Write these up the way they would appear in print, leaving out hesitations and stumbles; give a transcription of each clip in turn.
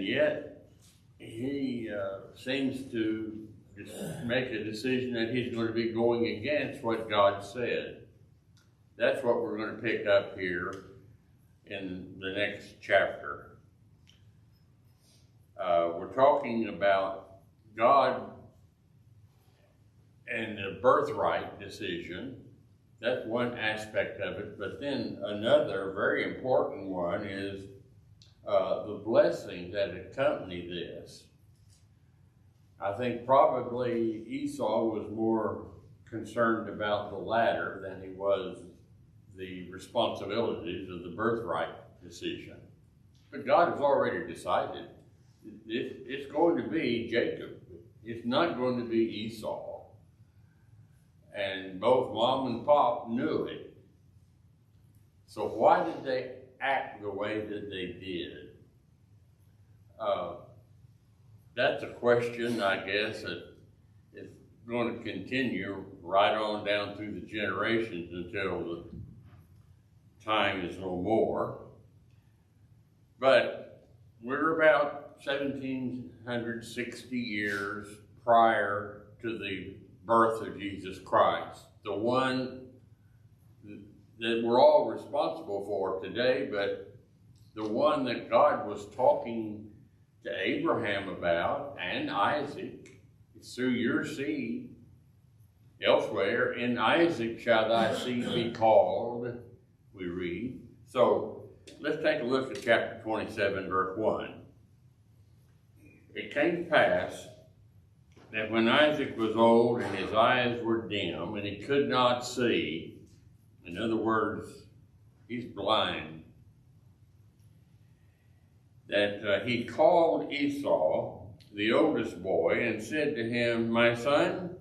And yet, he seems to just make a decision that he's going to be going against what God said. That's what we're going to pick up here in the next chapter. We're talking about God and the birthright decision. That's one aspect of it. But then another very important one is the blessing that accompany this. I think probably Esau was more concerned about the latter than he was the responsibilities of the birthright decision. But God has already decided it's going to be Jacob. It's not going to be Esau. And both Mom and Pop knew it. So why did they act the way that they did? That's a question, I guess, that is going to continue right on down through the generations until the time is no more. But we're about 1760 years prior to the birth of Jesus Christ, the one that we're all responsible for today, but the one that God was talking to Abraham about and Isaac. It's through your seed. Elsewhere, in Isaac shall thy seed be called, we read. So let's take a look at chapter 27, verse 1. It came to pass that when Isaac was old and his eyes were dim and he could not see, in other words, he's blind, that he called Esau, the oldest boy, and said to him, my son?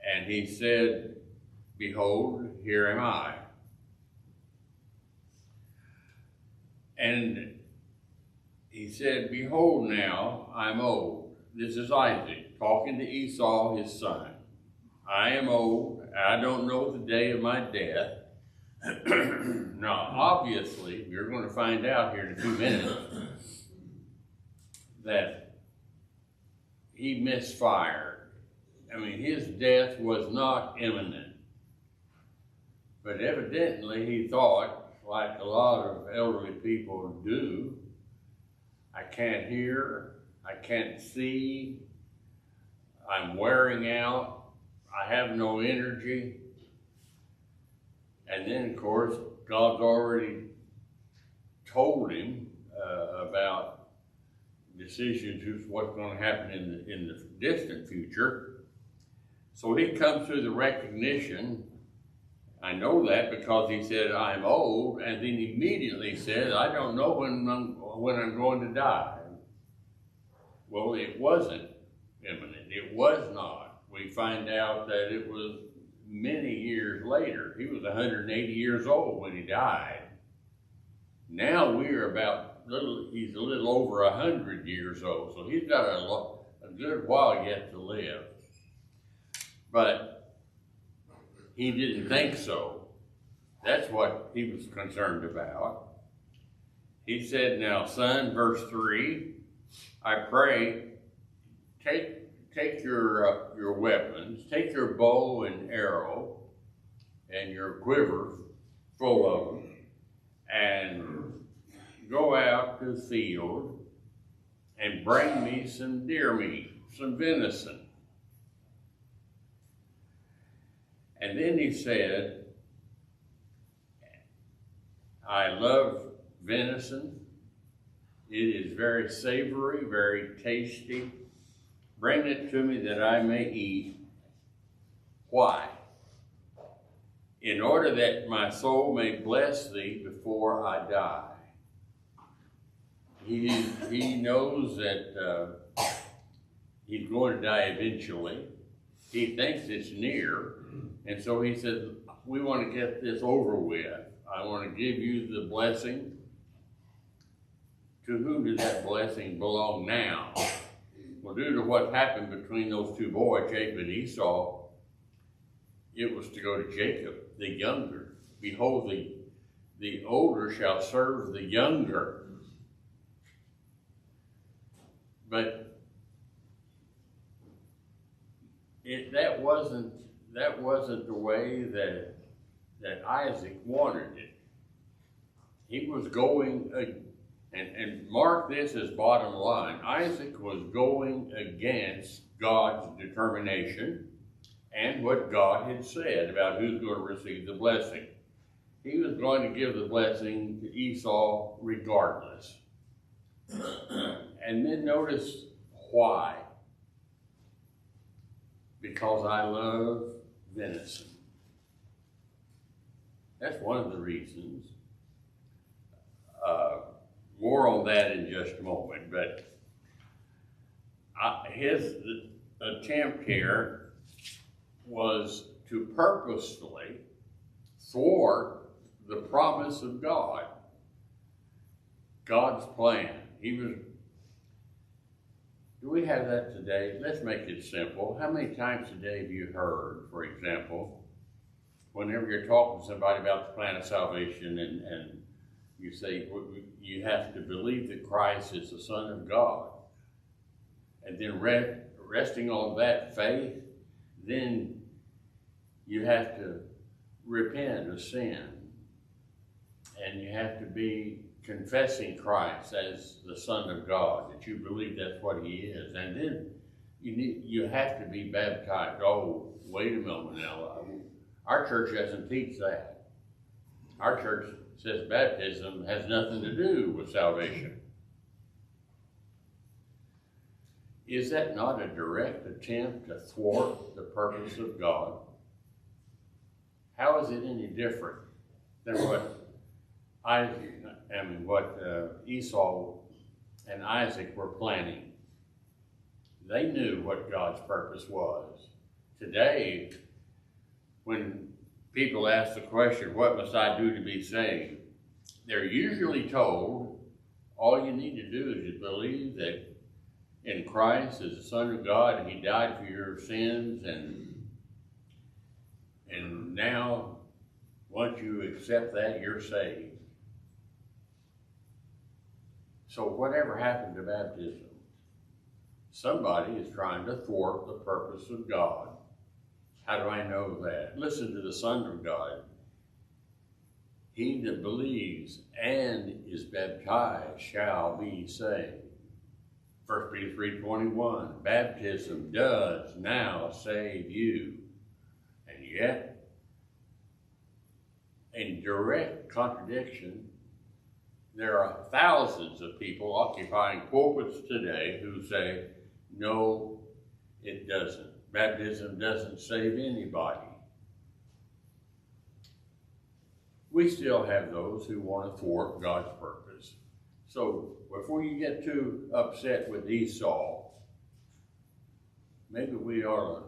And he said, behold, here am I. And he said, behold now, I'm old. This is Isaac talking to Esau, his son. I am old. I don't know the day of my death. Now, obviously, you're going to find out here in a few minutes that he misfired. I mean, his death was not imminent. But evidently, he thought, like a lot of elderly people do, I can't hear, I can't see, I'm wearing out, I have no energy. And then, of course, God's already told him about decisions, what's going to happen in the distant future. So he comes to the recognition, I know that because he said, I'm old, and then immediately said, I don't know when I'm going to die. Well, it wasn't imminent. It was not. We find out that it was many years later. He was 180 years old when he died. Now we're he's a little over 100 years old, so he's got a good while yet to live. But he didn't think so. That's what he was concerned about. He said, now son, verse 3, I pray, take your weapons, take your bow and arrow and your quiver full of them, and go out to the field and bring me some deer meat, some venison. And then he said, I love venison. It is very savory, very tasty. Bring it to me that I may eat. Why? In order that my soul may bless thee before I die. He knows that he's going to die eventually. He thinks it's near. And so he said, we want to get this over with. I want to give you the blessing. To whom does that blessing belong now? Well, due to what happened between those two boys, Jacob and Esau, it was to go to Jacob, the younger. Behold, the older shall serve the younger. But that wasn't the way that Isaac wanted it. He was going, and mark this as bottom line, Isaac was going against God's determination and what God had said about who's going to receive the blessing. He was going to give the blessing to Esau regardless. And then notice why. Because I love venison. That's one of the reasons. More on that in just a moment, but his attempt here was to purposefully thwart the promise of God, God's plan. Do we have that today? Let's make it simple. How many times a day have you heard, for example, whenever you're talking to somebody about the plan of salvation and you say you have to believe that Christ is the Son of God, and then resting on that faith, then you have to repent of sin, and you have to be confessing Christ as the Son of God, that you believe that's what He is, and then you have to be baptized. Oh, wait a moment now. Our church doesn't teach that. Our church says baptism has nothing to do with salvation. Is that not a direct attempt to thwart the purpose of God? How is it any different than what Esau and Isaac were planning? They knew what God's purpose was. Today, when people ask the question, what must I do to be saved? They're usually told, all you need to do is to believe that in Christ as the Son of God, and He died for your sins, and now, once you accept that, you're saved. So whatever happened to baptism? Somebody is trying to thwart the purpose of God. How do I know that? Listen to the Son of God. He that believes and is baptized shall be saved. 1 Peter 3:21, baptism does now save you. And yet, in direct contradiction, there are thousands of people occupying pulpits today who say, no, it doesn't. Baptism doesn't save anybody. We still have those who want to thwart God's purpose. So before you get too upset with Esau, maybe we ought to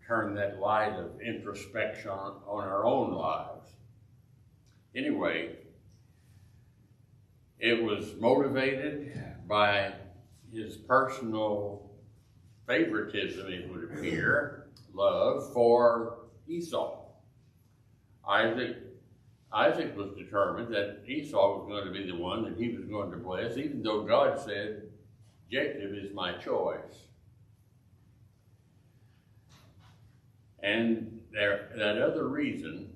turn that light of introspection on our own lives. Anyway, it was motivated by his personal favoritism, it would appear, love for Esau. Isaac was determined that Esau was going to be the one that he was going to bless, even though God said, Jacob is my choice. And that other reason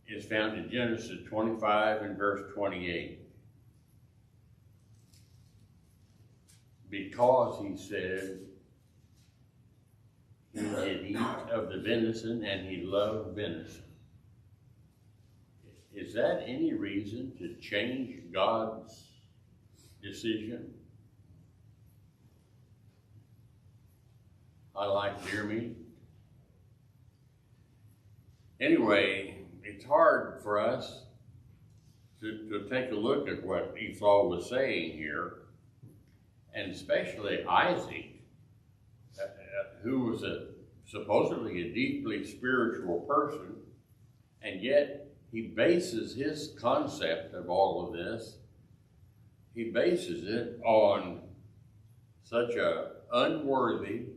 is found in Genesis 25 and verse 28. Because he said he did eat of the venison and he loved venison. Is that any reason to change God's decision? I like deer meat. Anyway, it's hard for us to take a look at what Esau was saying here, and especially Isaac, who was supposedly a deeply spiritual person, and yet he bases his concept of all of this, he bases it on such an unworthy,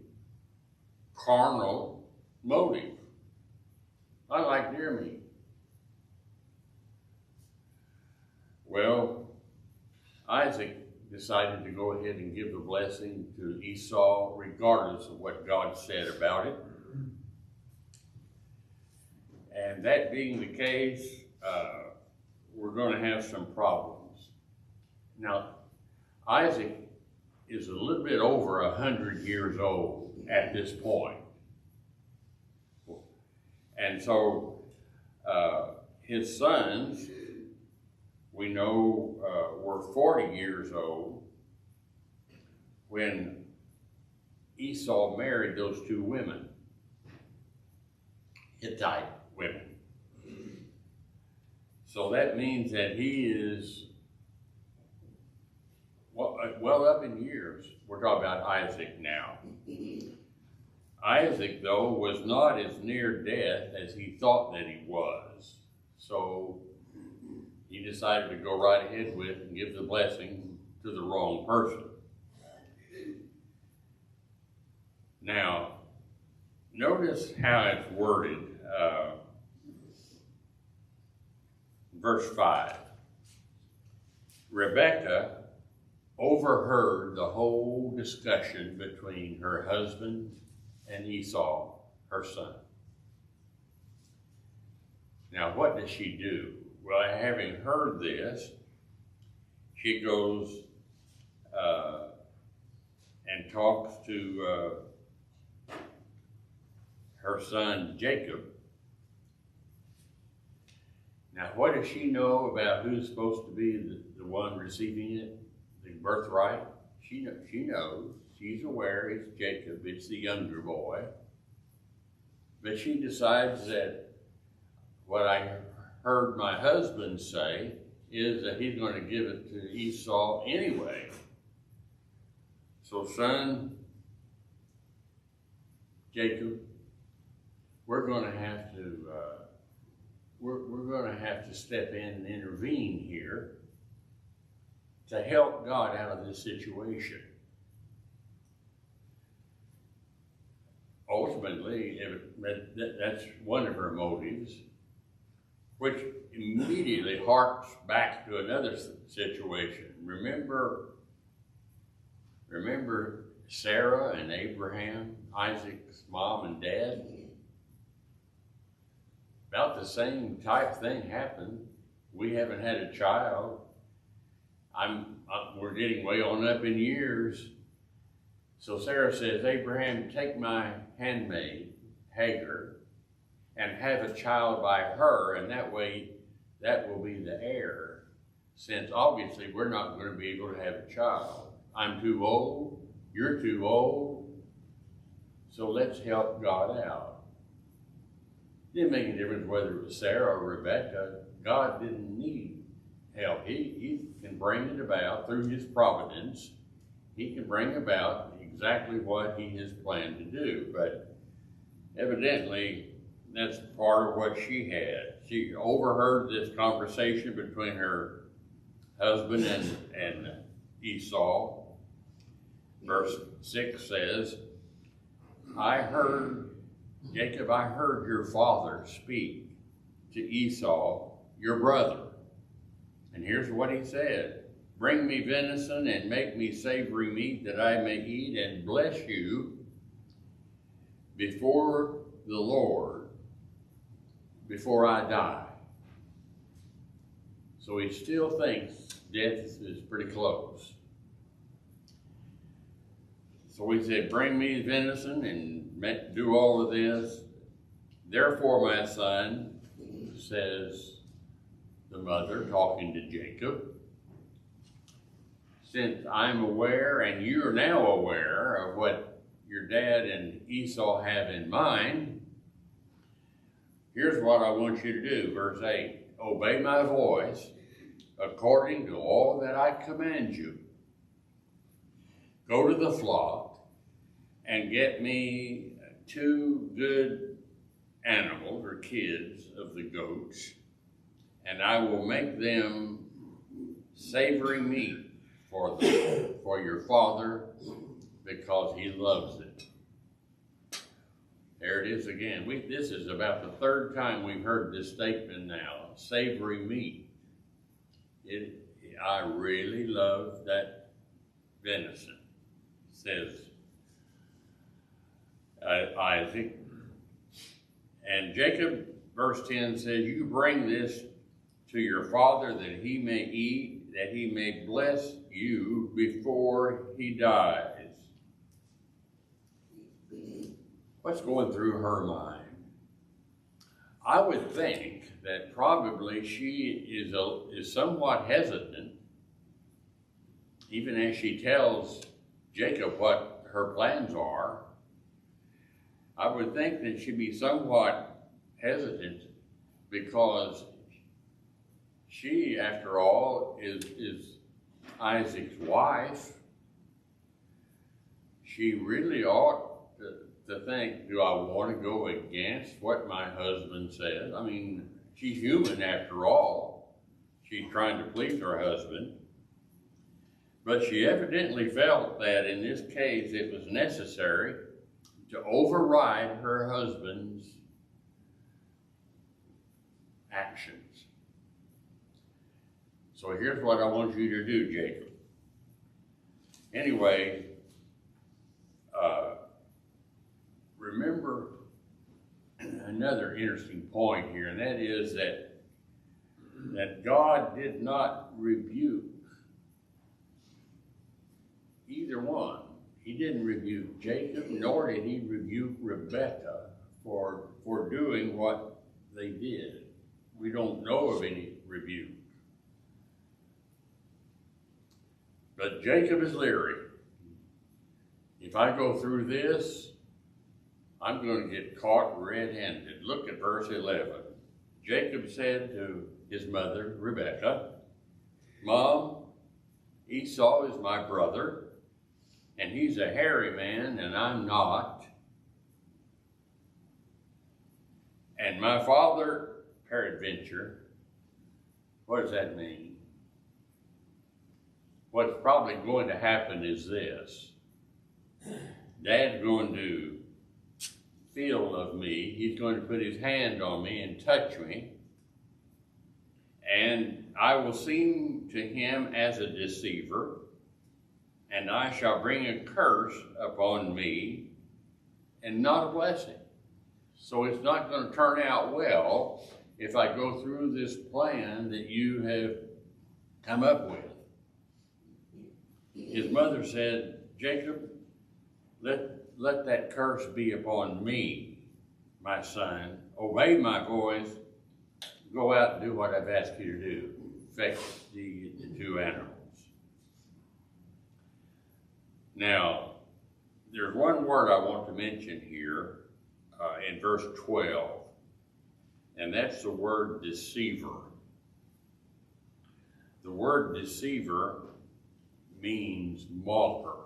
carnal motive. I like deer meat. Well, Isaac decided to go ahead and give the blessing to Esau, regardless of what God said about it. And that being the case, we're going to have some problems. Now, Isaac is a little bit over 100 years old at this point. And so his sons, we know, were 40 years old when Esau married those two women, Hittite women. So that means that he is well up in years. We're talking about Isaac now. Isaac, though, was not as near death as he thought that he was. So he decided to go right ahead with and give the blessing to the wrong person. Now, notice how it's worded. Verse 5. Rebekah overheard the whole discussion between her husband and Esau, her son. Now, what does she do? Well, having heard this, she goes and talks to her son Jacob. Now, what does she know about who's supposed to be the one receiving it, the birthright? She knows. She's aware it's Jacob. It's the younger boy. But she decides that what I heard my husband say is that he's going to give it to Esau anyway. So, son Jacob, we're going to have to we're going to have to step in and intervene here to help God out of this situation. Ultimately, that's one of her motives, which immediately harks back to another situation. Remember Sarah and Abraham, Isaac's mom and dad? About the same type thing happened. We haven't had a child. We're getting way on up in years. So Sarah says, Abraham, take my handmaid, Hagar, and have a child by her, and that way that will be the heir. Since obviously we're not going to be able to have a child. I'm too old, you're too old, so let's help God out. It didn't make any difference whether it was Sarah or Rebekah. God didn't need help. He can bring it about through his providence. He can bring about exactly what he has planned to do. But evidently, that's part of what she had. She overheard this conversation between her husband and Esau. Verse 6 says, Jacob, I heard your father speak to Esau, your brother. And here's what he said. Bring me venison and make me savory meat that I may eat and bless you before the Lord, before I die. So he still thinks death is pretty close. So he said, bring me venison and do all of this. Therefore, my son, says the mother talking to Jacob, since I'm aware and you're now aware of what your dad and Esau have in mind, here's what I want you to do. Verse 8, obey my voice according to all that I command you. Go to the flock and get me 2 good animals or kids of the goats, and I will make them savory meat for your father because he loves it. There it is again. This is about the 3rd time we've heard this statement now, savory meat. I really love that venison, says Isaac. And Jacob, verse 10 says, you bring this to your father that he may eat, that he may bless you before he dies. What's going through her mind? I would think that probably she is somewhat hesitant, even as she tells Jacob what her plans are. I would think that she'd be somewhat hesitant because she, after all, is Isaac's wife. She really ought to think, do I want to go against what my husband says? I mean, she's human after all. She's trying to please her husband. But she evidently felt that in this case it was necessary to override her husband's actions. So here's what I want you to do, Jacob. Anyway, remember another interesting point here, and that is that God did not rebuke either one. He didn't rebuke Jacob, nor did he rebuke Rebekah for doing what they did. We don't know of any rebuke. But Jacob is leery. If I go through this, I'm going to get caught red-handed. Look at verse 11. Jacob said to his mother, Rebekah, Mom, Esau is my brother, and he's a hairy man, and I'm not. And my father, peradventure, what does that mean? What's probably going to happen is this. Dad's going to feel of me. He's going to put his hand on me and touch me. And I will seem to him as a deceiver, and I shall bring a curse upon me and not a blessing. So it's not going to turn out well if I go through this plan that you have come up with. His mother said, Jacob, let that curse be upon me, my son. Obey my voice. Go out and do what I've asked you to do. Fetch the two animals. Now, there's one word I want to mention here in verse 12, and that's the word deceiver. The word deceiver means mocker.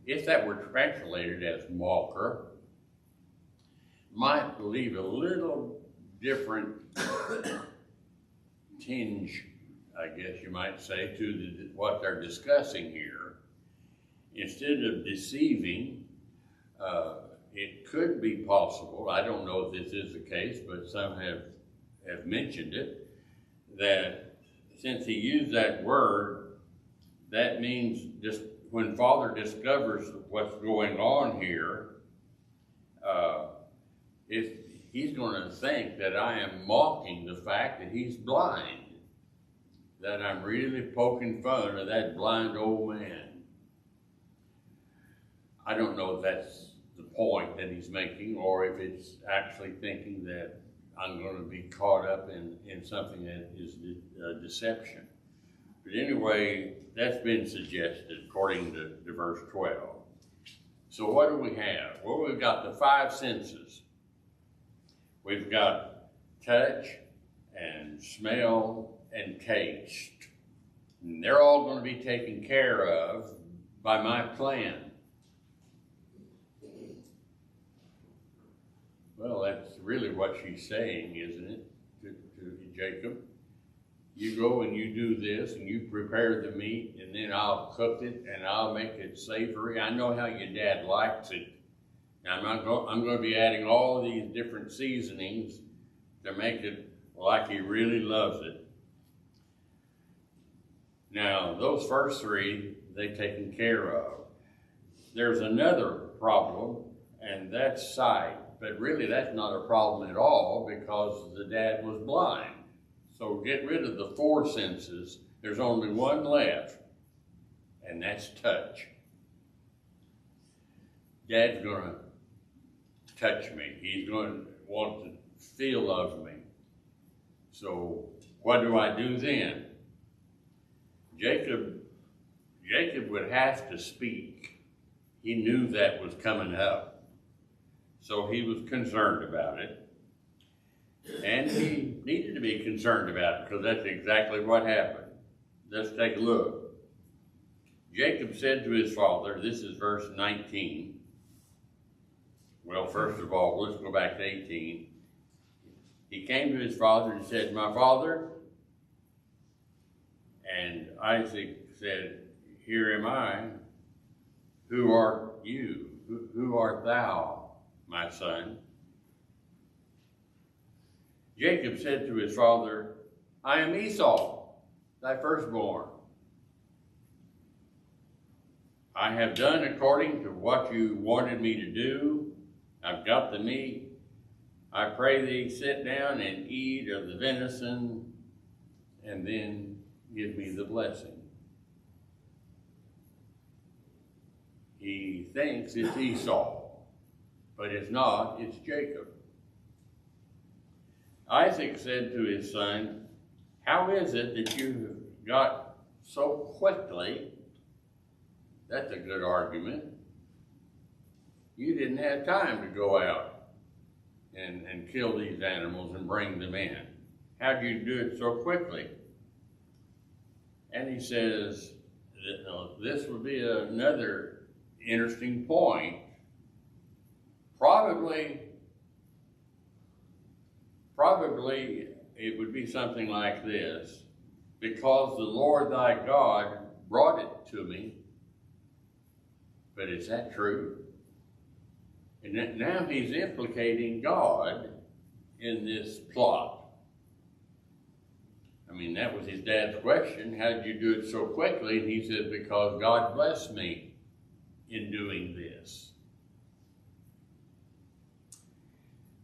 If that were translated as mocker, might leave a little different tinge, I guess you might say, to what they're discussing here. Instead of deceiving, it could be possible, I don't know if this is the case, but some have mentioned it, that since he used that word, that means just when Father discovers what's going on here, if he's going to think that I am mocking the fact that he's blind, that I'm really poking fun of that blind old man. I don't know if that's the point that he's making, or if it's actually thinking that I'm going to be caught up in something that is deception. But anyway, that's been suggested according to verse 12. So what do we have? Well, we've got the five senses. We've got touch and smell and taste. And they're all going to be taken care of by my plan. Well, that's really what she's saying, isn't it, to Jacob? You go and you do this, and you prepare the meat, and then I'll cook it, and I'll make it savory. I know how your dad likes it. Now, I'm going to be adding all of these different seasonings to make it like he really loves it. Now, those first three, they've taken care of. There's another problem, and that's sight. But really, that's not a problem at all because the dad was blind. So get rid of the four senses. There's only one left, and that's touch. Dad's going to touch me. He's going to want to feel of me. So what do I do then? Jacob would have to speak. He knew that was coming up. So he was concerned about it. And he needed to be concerned about it because that's exactly what happened. Let's take a look. Jacob said to his father, this is verse 19. Well, first of all, let's go back to 18. He came to his father and said, my father. And Isaac said, here am I. Who art you? Who art thou, my son? Jacob said to his father, I am Esau, thy firstborn. I have done according to what you wanted me to do. I've got the meat. I pray thee sit down and eat of the venison, and then give me the blessing. He thinks it's Esau, but it's not, it's Jacob. Isaac said to his son, how is it that you got so quickly? That's a good argument. You didn't have time to go out and kill these animals and bring them in. How'd you do it so quickly? And he says, this would be another interesting point. Probably it would be something like this. Because the Lord thy God brought it to me. But is that true? And now he's implicating God in this plot. I mean, that was his dad's question. How did you do it so quickly? And he said, because God blessed me in doing this.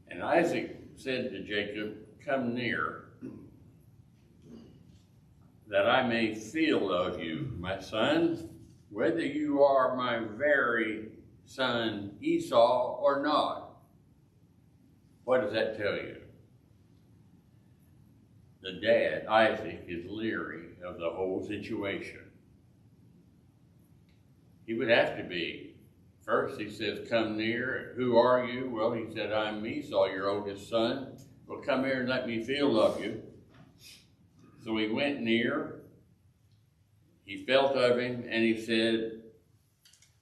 And Isaac said to Jacob, come near, that I may feel of you, my son, whether you are my very son Esau or not. What does that tell you? The dad, Isaac, is leery of the whole situation. He would have to be. First he says, come near. Who are you? Well, he said, I'm Esau, your oldest son. Well, come here and let me feel of you. So he went near. He felt of him, and he said,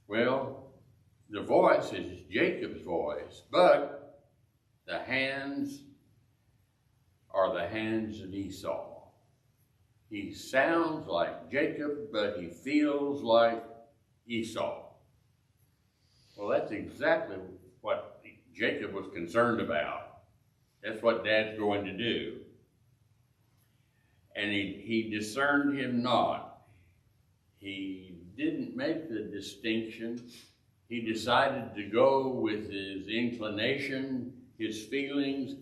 well, the voice is Jacob's voice, but the hands are the hands of Esau. He sounds like Jacob, but he feels like Esau. Well, that's exactly what Jacob was concerned about. That's what Dad's going to do. And he discerned him not. He didn't make the distinction. He decided to go with his inclination, his feelings.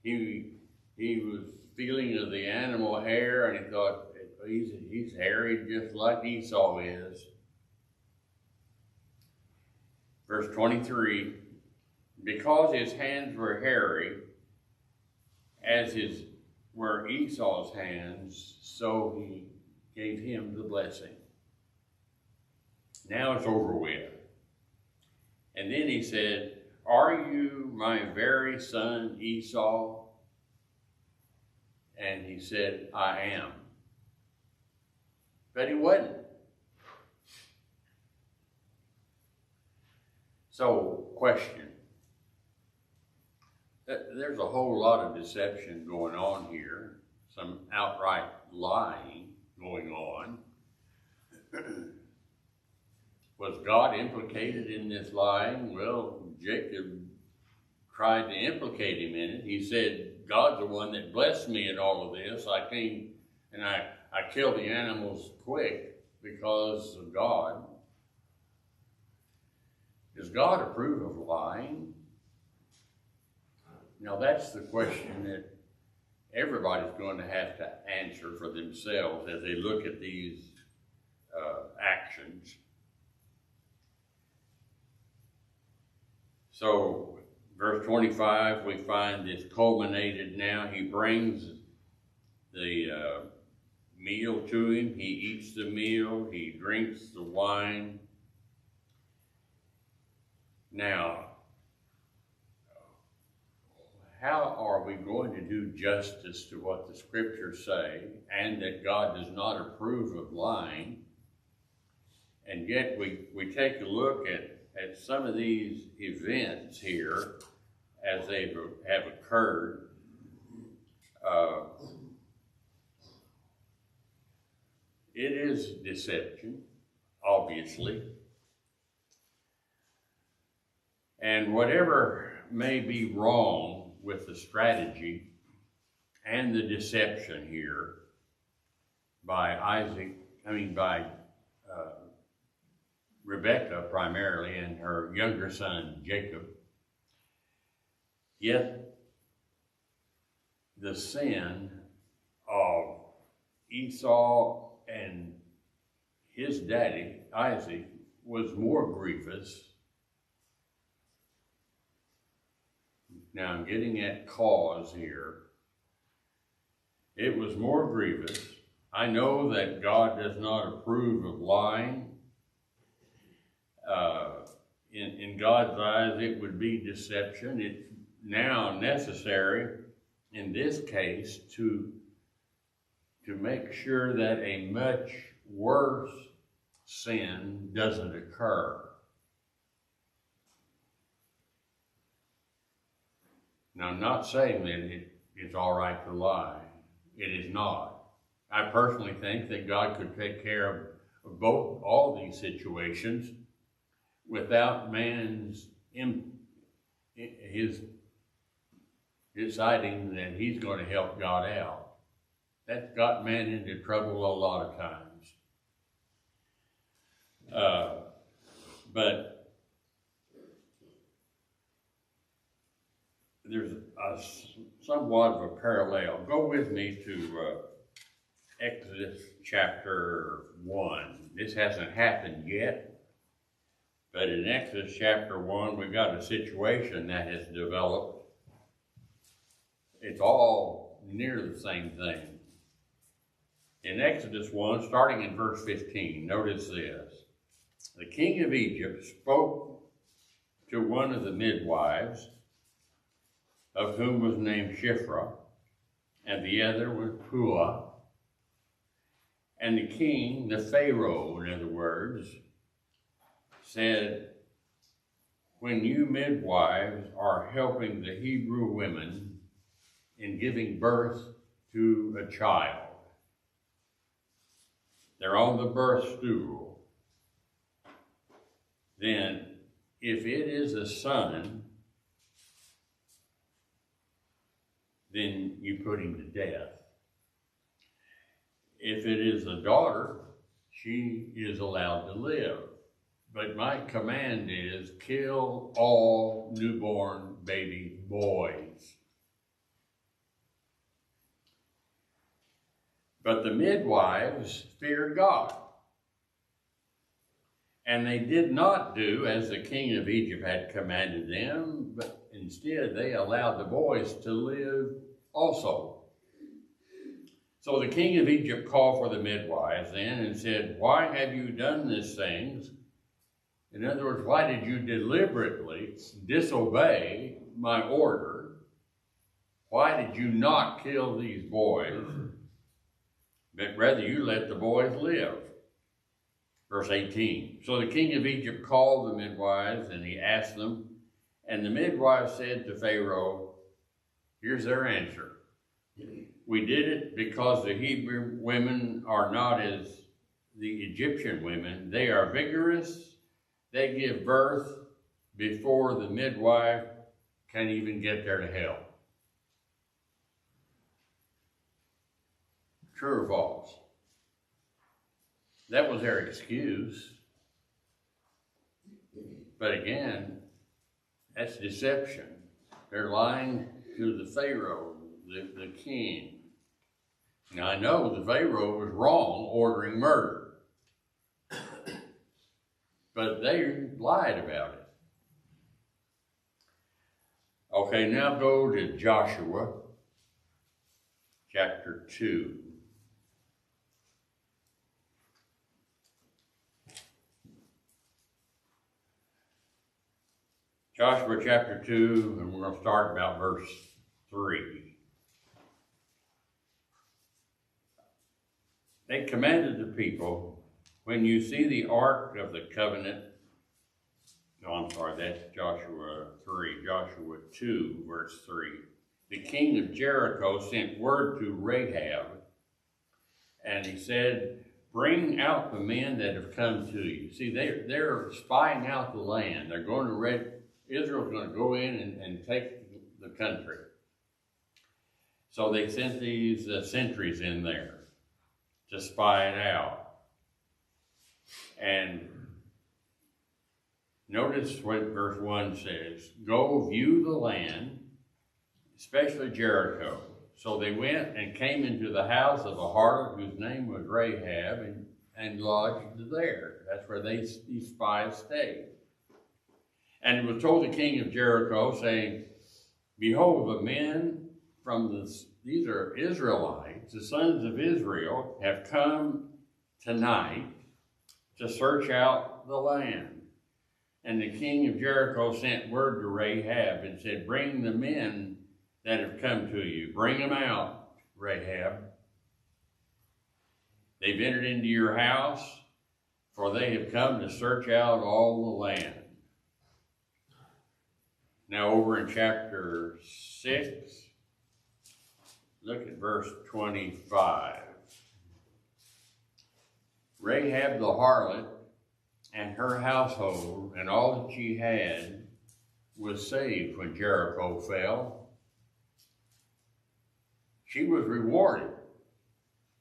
He was feeling of the animal hair, and he thought, he's hairy just like Esau is. Verse 23, because his hands were hairy, as were Esau's hands, so he gave him the blessing. Now it's over with. And then he said, are you my very son Esau? And he said, I am. But he wasn't. So, question. There's a whole lot of deception going on here. Some outright lying going on. Was God implicated in this lying? Well, Jacob tried to implicate him in it. He said, God's the one that blessed me in all of this. I came and I kill the animals quick because of God. Does God approve of lying? Now that's the question that everybody's going to have to answer for themselves as they look at these actions. So, verse 25, we find this culminated now. He brings the meal to him. He eats the meal. He drinks the wine. Now, how are we going to do justice to what the scriptures say, and that God does not approve of lying? And yet we take a look at some of these events here as they have occurred. It is deception, obviously. And whatever may be wrong with the strategy and the deception here by Rebekah primarily and her younger son Jacob, yet the sin of Esau and his daddy Isaac was more grievous. Now I'm getting at cause here. It was more grievous. I know that God does not approve of lying. In God's eyes, it would be deception. It's now necessary, in this case, to make sure that a much worse sin doesn't occur. Now, I'm not saying that it's all right to lie. It is not. I personally think that God could take care of all these situations without man's his deciding that he's going to help God out. That's got man into trouble a lot of times. But there's somewhat of a parallel. Go with me to Exodus chapter 1. This hasn't happened yet, but in Exodus chapter 1, we've got a situation that has developed. It's all near the same thing. In Exodus 1, starting in verse 15, notice this. The king of Egypt spoke to one of the midwives, of whom was named Shiphrah, and the other was Puah. And the king, the Pharaoh, in other words, said, when you midwives are helping the Hebrew women in giving birth to a child, they're on the birth stool, then if it is a son, then you put him to death. If it is a daughter, she is allowed to live. But my command is kill all newborn baby boys. But the midwives feared God. And they did not do as the king of Egypt had commanded them, but instead they allowed the boys to live also. So the king of Egypt called for the midwives then and said, why have you done these things? In other words, why did you deliberately disobey my order? Why did you not kill these boys, but rather you let the boys live? Verse 18, so the king of Egypt called the midwives and he asked them, and the midwives said to Pharaoh, here's their answer. We did it because the Hebrew women are not as the Egyptian women. They are vigorous. They give birth before the midwife can even get there to help. True or false? That was their excuse. But again, that's deception. They're lying to the Pharaoh, the king. Now I know the Pharaoh was wrong ordering murder, but they lied about it. Okay, now go to Joshua chapter 2. Joshua chapter 2, and we're going to start about verse 3. They commanded the people, when you see the ark of the covenant, no, I'm sorry, that's Joshua 3, Joshua 2, verse 3. The king of Jericho sent word to Rahab, and he said, bring out the men that have come to you. See, they're spying out the land. They're going to Israel's going to go in and take the country. So they sent these sentries in there to spy it out. And notice what verse 1 says, go view the land, especially Jericho. So they went and came into the house of a harlot whose name was Rahab and lodged there. That's where these spies stayed. And it was told the king of Jericho, saying, behold, the men from these are Israelites, the sons of Israel, have come tonight to search out the land. And the king of Jericho sent word to Rahab and said, bring the men that have come to you. Bring them out, Rahab. They've entered into your house, for they have come to search out all the land. Now over in chapter 6, look at verse 25. Rahab the harlot and her household and all that she had was saved when Jericho fell. She was rewarded.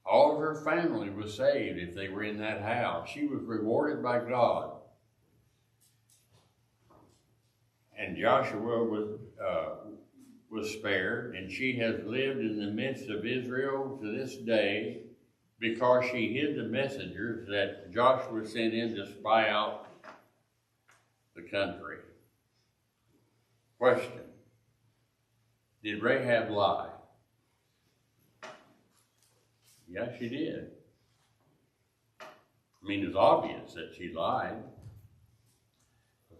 All of her family was saved if they were in that house. She was rewarded by God. And Joshua was spared, and she has lived in the midst of Israel to this day, because she hid the messengers that Joshua sent in to spy out the country. Question: did Rahab lie? Yeah, she did. I mean, it's obvious that she lied.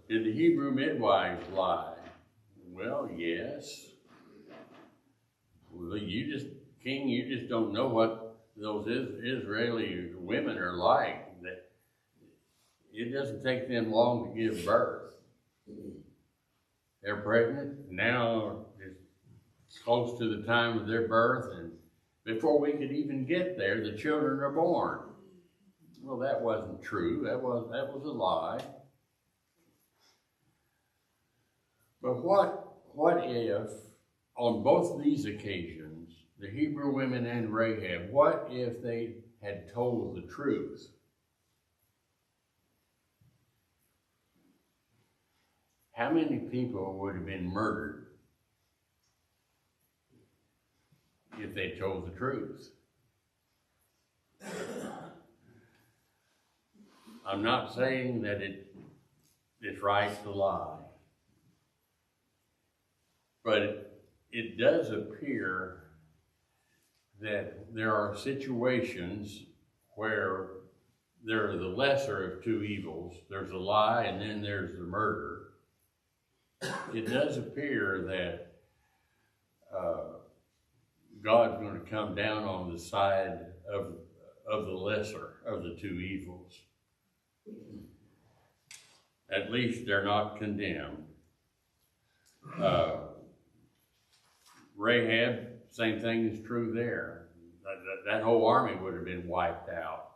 Did the Hebrew midwives lie? Well, yes. Well, King, you just don't know what those Israeli women are like. That it doesn't take them long to give birth. They're pregnant. Now it's close to the time of their birth, and before we could even get there, the children are born. Well, that wasn't true. That was a lie. But what if, on both these occasions, the Hebrew women and Rahab, what if they had told the truth? How many people would have been murdered if they told the truth? I'm not saying that it's right to lie. But it does appear that there are situations where there are the lesser of two evils. There's a lie and then there's the murder. It does appear that God's going to come down on the side of the lesser of the two evils. At least they're not condemned. Rahab, same thing is true there. That whole army would have been wiped out.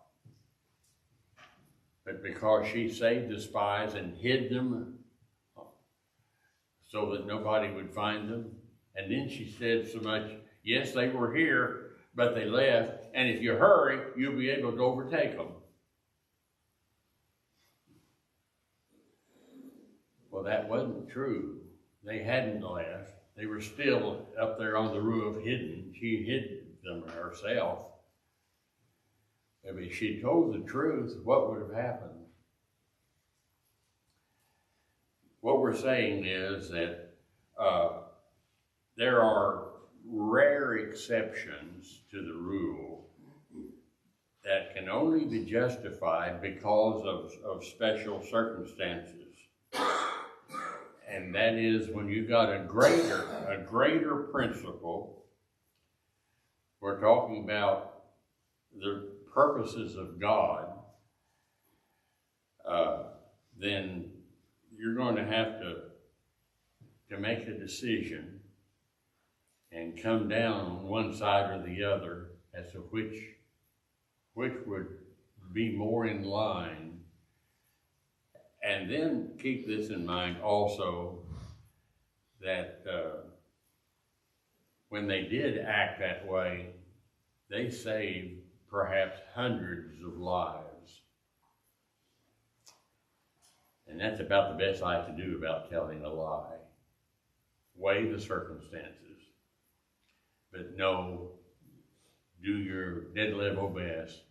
But because she saved the spies and hid them so that nobody would find them, and then she said so much, yes, they were here, but they left, and if you hurry, you'll be able to overtake them. Well, that wasn't true. They hadn't left. They were still up there on the roof hidden. She hid them herself. If she told the truth, what would have happened? What we're saying is that there are rare exceptions to the rule that can only be justified because of special circumstances. And that is when you got a greater principle. We're talking about the purposes of God, then you're going to have to make a decision and come down on one side or the other as to which would be more in line. And then keep this in mind also, that when they did act that way, they saved perhaps hundreds of lives. And that's about the best I can do about telling a lie. Weigh the circumstances, but no, do your dead level best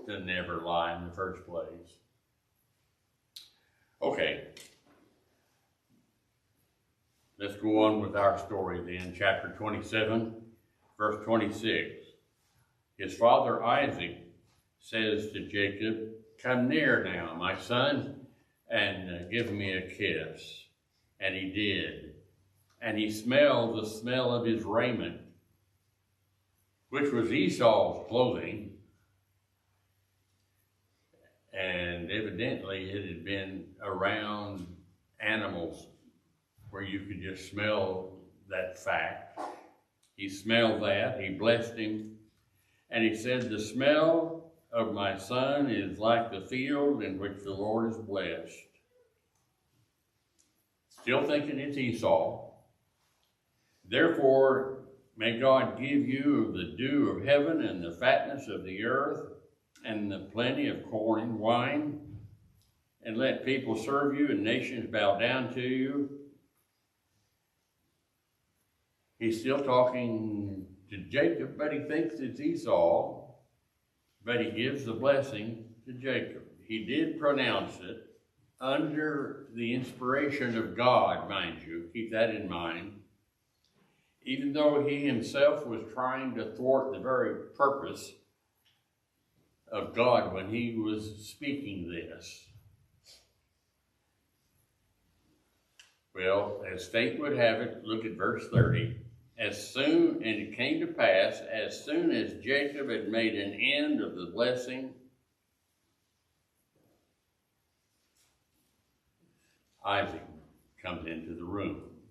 to never lie in the first place. Okay, let's go on with our story then. Chapter 27, verse 26. His father Isaac says to Jacob, "Come near now, my son, and give me a kiss." And he did. And he smelled the smell of his raiment, which was Esau's clothing. And evidently it had been around animals where you could just smell that fact. He smelled that, he blessed him, and he said, "The smell of my son is like the field in which the Lord is blessed." Still thinking it's Esau. "Therefore, may God give you of the dew of heaven and the fatness of the earth and the plenty of corn and wine, and let people serve you and nations bow down to you." He's still talking to Jacob, but he thinks it's Esau, but he gives the blessing to Jacob. He did pronounce it under the inspiration of God, mind you, keep that in mind, even though he himself was trying to thwart the very purpose of God when he was speaking this. Well, as fate would have it, look at verse 30. And it came to pass, as soon as Jacob had made an end of the blessing, Isaac comes into the room.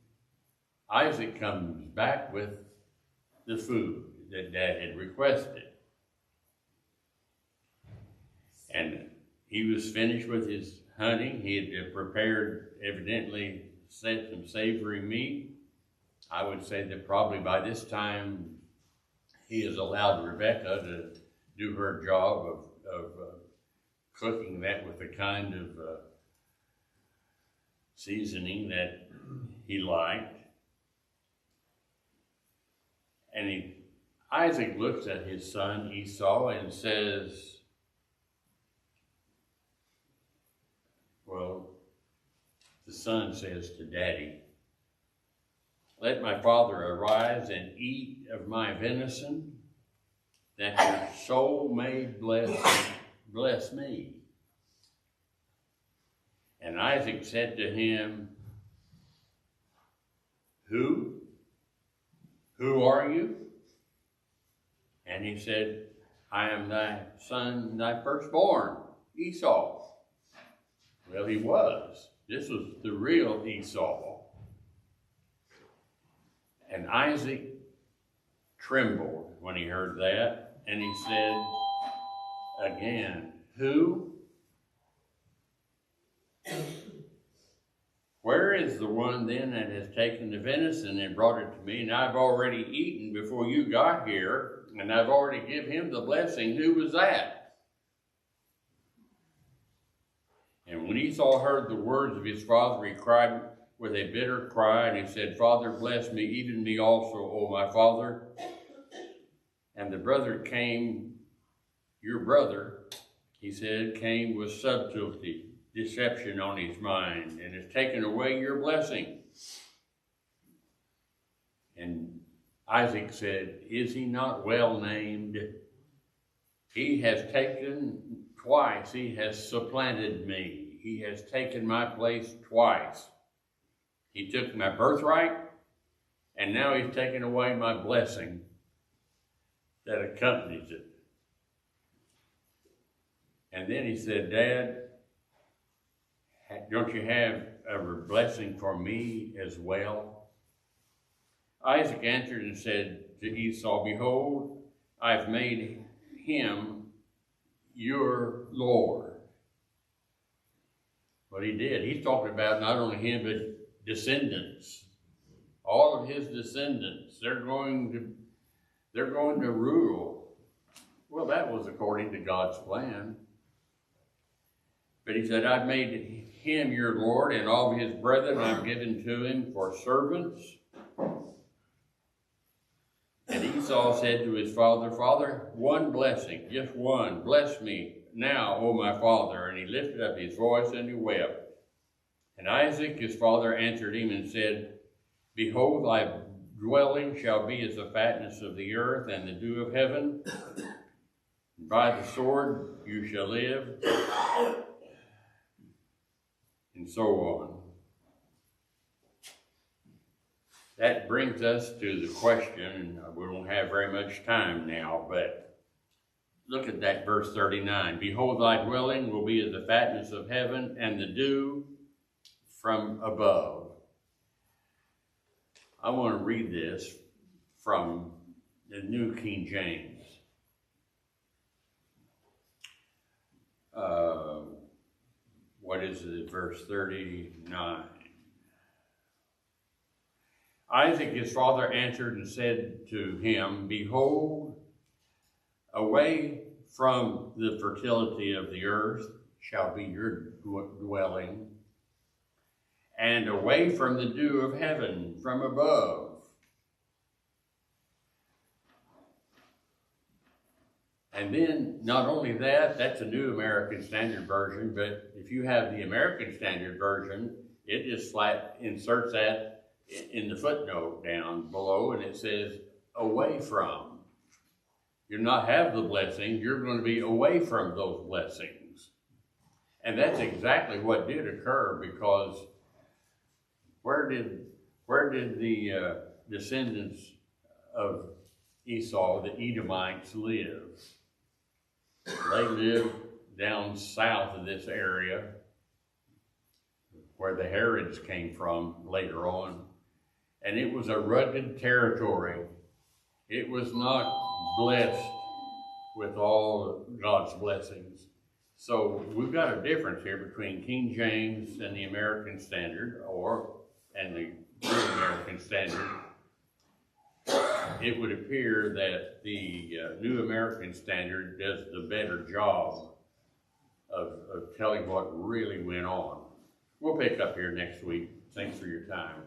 Isaac comes back with the food that Dad had requested. And he was finished with his hunting. He had prepared, evidently, some savory meat. I would say that probably by this time he has allowed Rebecca to do her job of cooking that with the kind of seasoning that he liked. And Isaac looks at his son Esau and says, well, the son says to Daddy, "Let my father arise and eat of my venison, that your soul may bless me." And Isaac said to him, Who are you?" And he said, "I am thy son, thy firstborn, Esau." Well, he was. This was the real Esau. And Isaac trembled when he heard that, and he said again, "Who? Where is the one then that has taken the venison and brought it to me? And I've already eaten before you got here, and I've already given him the blessing. Who was that?" And When Esau heard the words of his father, he cried with a bitter cry, and he said, Father, bless me, even me also, O my father. And the brother came, your brother, he said, came with subtlety, deception on his mind, and has taken away your blessing. And Isaac said, is he not well named? He has taken twice, he has supplanted me. He has taken my place twice. He took my birthright, and now he's taken away my blessing that accompanies it. And then he said, Dad, don't you have a blessing for me as well? Isaac answered and said to Esau, behold, I've made him your Lord. But he did. He's talking about not only him, but descendants. All of his descendants, they're going to rule. Well, that was according to God's plan. But he said, I've made him your Lord, and all of his brethren I've given to him for servants. And Esau said to his father, Father, one blessing, just one, bless me now, O my father. And he lifted up his voice and he wept. And Isaac, his father, answered him and said, behold, thy dwelling shall be as the fatness of the earth and the dew of heaven. And by the sword you shall live. And so on. That brings us to the question, and we don't have very much time now, but look at that verse 39. Behold, thy dwelling will be as the fatness of heaven and the dew from above. I want to read this from the New King James. What is it, verse 39? Isaac his father answered and said to him, behold, away from the fertility of the earth shall be your dwelling, and away from the dew of heaven from above. And then, not only that, that's a New American Standard Version, but if you have the American Standard Version, it just flat inserts that in the footnote down below, and it says, away from. You'll not have the blessings, you're going to be away from those blessings. And that's exactly what did occur, because where did the descendants of Esau, the Edomites, live? They lived down south of this area where the Herods came from later on. And it was a rugged territory. It was not blessed with all God's blessings. So we've got a difference here between King James and the American Standard, and the New American Standard. It would appear that the New American Standard does the better job of telling what really went on. We'll pick up here next week. Thanks for your time.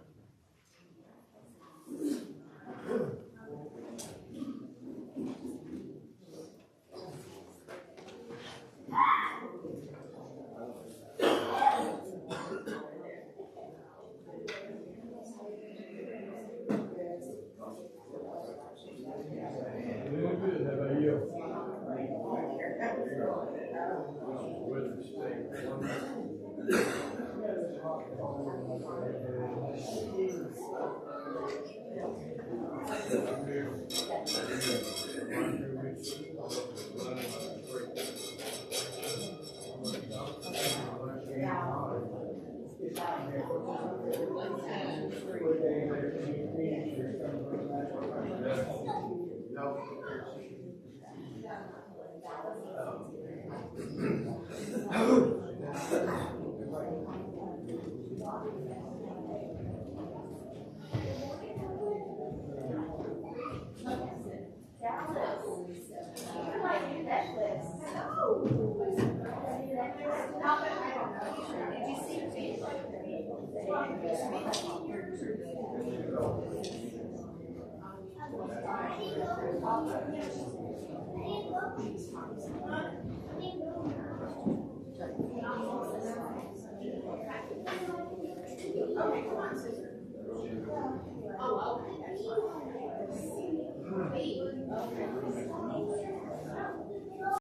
come on, sister.